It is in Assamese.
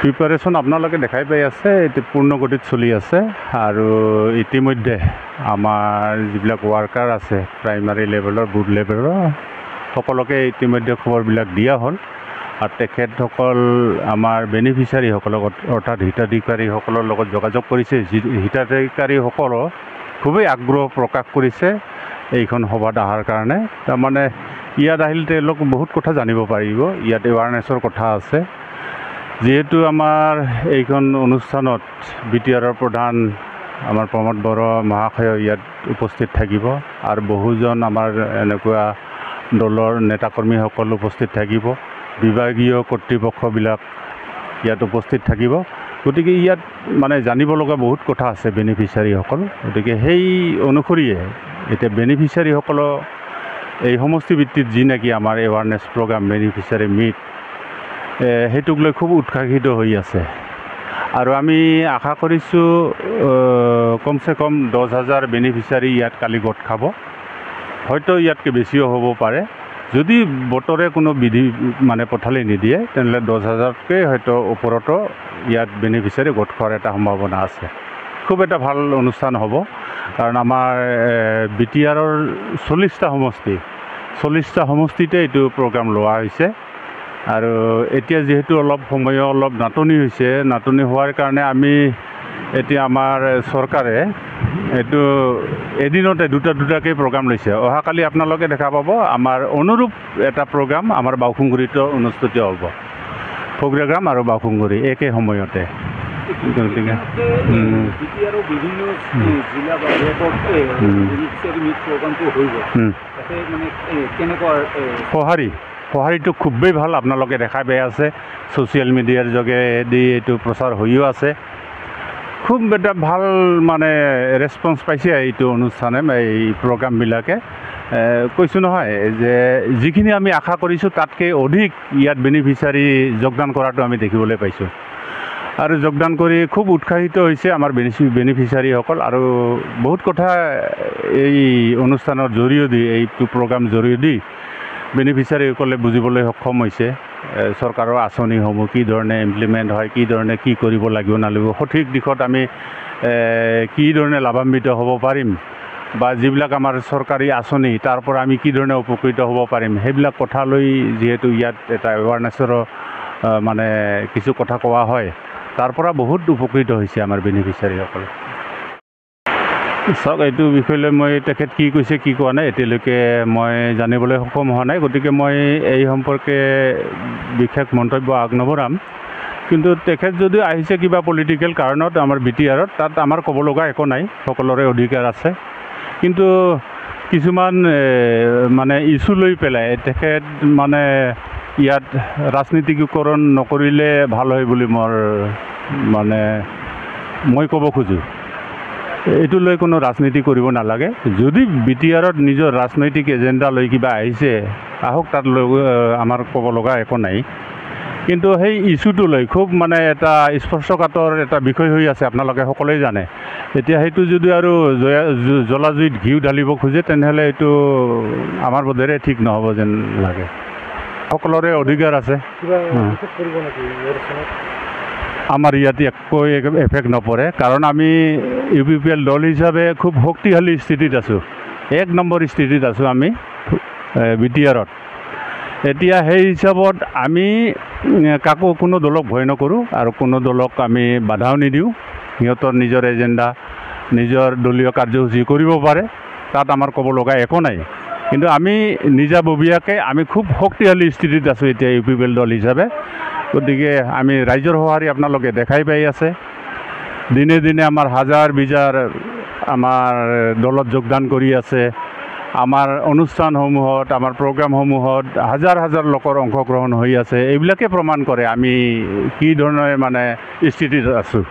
প্ৰিপাৰেশ্যন আপোনালোকে দেখাই পাই আছে, এটি পূৰ্ণগতিত চলি আছে। আৰু ইতিমধ্যে আমাৰ যিবিলাক ৱাৰ্কাৰ আছে প্ৰাইমাৰী লেভেলৰ, বুথ লেভেলৰ, সকলোকে ইতিমধ্যে খবৰবিলাক দিয়া হ'ল। আৰু তেখেতসকল আমাৰ বেনিফিচিয়াৰীসকলক অৰ্থাৎ হিতাধিকাৰীসকলৰ লগত যোগাযোগ কৰিছে। হিতাধিকাৰীসকলৰ খুবেই আগ্ৰহ প্ৰকাশ কৰিছে এইখন সভাত অহাৰ কাৰণে। তাৰমানে ইয়াত আহিলে তেওঁলোক বহুত কথা জানিব পাৰিব, ইয়াত এৱাৰনেছৰ কথা আছে। যিহেতু আমাৰ এইখন অনুষ্ঠানত BTR প্ৰধান আমাৰ প্ৰমোদ বড়ো মহাশয় ইয়াত উপস্থিত থাকিব, আৰু বহুজন আমাৰ এনেকুৱা দলৰ নেতাকৰ্মীসকল উপস্থিত থাকিব, বিভাগীয় কৰ্তৃপক্ষবিলাক ইয়াত উপস্থিত থাকিব। গতিকে ইয়াত মানে জানিব লগা বহুত কথা আছে বেনিফিচিয়াৰীসকল। গতিকে সেই অনুসৰিয়ে এতিয়া বেনিফিচিয়াৰীসকলৰ এই সমষ্টি ভিত্তিত যি নেকি আমাৰ এৱাৰনেছ প্ৰগ্ৰাম বেনিফিচিয়াৰী মিট, সেইটোক লৈ খুব উৎসাহিত হৈ আছে। আৰু আমি আশা কৰিছোঁ কমচে কম 10,000 বেনিফিচিয়াৰী ইয়াত কালি গোট খাব। হয়তো ইয়াতকৈ বেছিও হ'ব পাৰে। যদি বতৰে কোনো বিধি মানে পঠালি নিদিয়ে তেনেহ'লে 10,000তকৈ হয়তো ওপৰতো ইয়াত বেনিফিচিয়াৰী গোট খোৱাৰ এটা সম্ভাৱনা আছে। খুব এটা ভাল অনুষ্ঠান হ'ব, কাৰণ আমাৰ BTRৰ 40টা সমষ্টিতে এইটো প্ৰগ্ৰাম লোৱা হৈছে। আৰু এতিয়া যিহেতু অলপ নাটনি হৈছে, নাটনি হোৱাৰ কাৰণে আমি এতিয়া আমাৰ চৰকাৰে এইটো এদিনতে দুটাকৈ প্ৰগ্ৰাম লৈছে। অহাকালি আপোনালোকে দেখা পাব আমাৰ অনুৰূপ এটা প্ৰগ্ৰাম আমাৰ বাউসুংগুৰিতো অনুষ্ঠিত হ'ব। প্ৰগ্ৰাম আৰু বাউসুংগুৰি একে সময়তে। গতিকে সঁহাৰিটো খুবেই ভাল, আপোনালোকে দেখা পাই আছে। ছ'চিয়েল মিডিয়াৰ যোগেদি এইটো প্ৰচাৰ হৈও আছে। খুব এটা ভাল মানে ৰেছপন্স পাইছে এইটো অনুষ্ঠানে, এই প্ৰগ্ৰামবিলাকে। কৈছোঁ নহয় যে যিখিনি আমি আশা কৰিছোঁ তাতকৈ অধিক ইয়াত বেনিফিচিয়াৰী যোগদান কৰাটো আমি দেখিবলৈ পাইছোঁ। আৰু যোগদান কৰি খুব উৎসাহিত হৈছে আমাৰ বেনিফিচিয়াৰীসকল। আৰু বহুত কথা এই অনুষ্ঠানৰ জৰিয়তে, এইটো প্ৰগ্ৰাম জৰিয়তে বেনিফিচিয়াৰীসকলে বুজিবলৈ সক্ষম হৈছে। চৰকাৰৰ আঁচনিসমূহ কি ধৰণে ইমপ্লিমেণ্ট হয়, কি ধৰণে কি কৰিব লাগিব নালাগিব, সঠিক দিশত আমি কি ধৰণে লাভান্বিত হ'ব পাৰিম, বা যিবিলাক আমাৰ চৰকাৰী আঁচনি তাৰ পৰা আমি কি ধৰণে উপকৃত হ'ব পাৰিম, সেইবিলাক কথা লৈ যিহেতু ইয়াত এটা এৱাৰনেছৰো মানে কিছু কথা কোৱা হয়, তাৰ পৰা বহুত উপকৃত হৈছে আমাৰ বেনিফিচিয়াৰীসকল। চাওক, এইটো বিষয় লৈ মই তেখেত কি কৈছে কি কোৱা নাই এতিয়ালৈকে মই জানিবলৈ সক্ষম হোৱা নাই। গতিকে মই এই সম্পৰ্কে বিশেষ মন্তব্য আগনবঢ়াম। কিন্তু তেখেত যদি আহিছে কিবা পলিটিকেল কাৰণত আমাৰ BTRত, তাত আমাৰ ক'ব লগা একো নাই, সকলোৰে অধিকাৰ আছে। কিন্তু কিছুমান মানে ইছ্যু লৈ পেলাই তেখেত মানে ইয়াত ৰাজনীতিকৰণ নকৰিলে ভাল হয় বুলি মই ক'ব খোজোঁ। এইটো লৈ কোনো ৰাজনীতি কৰিব নালাগে। যদি BTRত নিজৰ ৰাজনৈতিক এজেণ্ডা লৈ কিবা আহিছে, আহক, তাত লৈ আমাৰ ক'ব লগা একো নাই। কিন্তু সেই ইছ্যুটো লৈ খুব মানে এটা স্পৰ্শকাতৰ এটা বিষয় হৈ আছে, আপোনালোকে সকলোৱে জানে। এতিয়া সেইটো যদি আৰু জ্বলা জুইত ঘিউ ঢালিব খোজে তেনেহ'লে এইটো আমাৰ বোধেৰে ঠিক নহ'ব যেন লাগে। সকলোৰে অধিকাৰ আছে। আমাৰ ইয়াত একো এফেক্ট নপৰে, কাৰণ আমি UPPL দল হিচাপে খুব শক্তিশালী স্থিতিত আছোঁ, 1 নম্বৰ স্থিতিত আছোঁ আমি BTRত। এতিয়া সেই হিচাপত আমি কাকো কোনো দলক ভয় নকৰোঁ, আৰু কোনো দলক আমি বাধাও নিদিওঁ। সিহঁতৰ নিজৰ এজেণ্ডা, নিজৰ দলীয় কাৰ্যসূচী কৰিব পাৰে, তাত আমাৰ ক'ব লগা একো নাই। কিন্তু আমি নিজাববীয়াকৈ আমি খুব শক্তিশালী স্থিতিত আছোঁ এতিয়া UPPL দল হিচাপে। গতিকে আমি ৰাইজৰ সঁহাৰি আপোনালোকে দেখাই পাই আছে। দিনে দিনে আমাৰ হাজাৰ বিজাৰ আমাৰ দলত যোগদান কৰি আছে। আমাৰ অনুষ্ঠানসমূহত, আমাৰ প্ৰগ্ৰামসমূহত হাজাৰ হাজাৰ লোকৰ অংশগ্ৰহণ হৈ আছে। এইবিলাকে প্ৰমাণ কৰে আমি কি ধৰণে মানে স্থিতিত আছোঁ।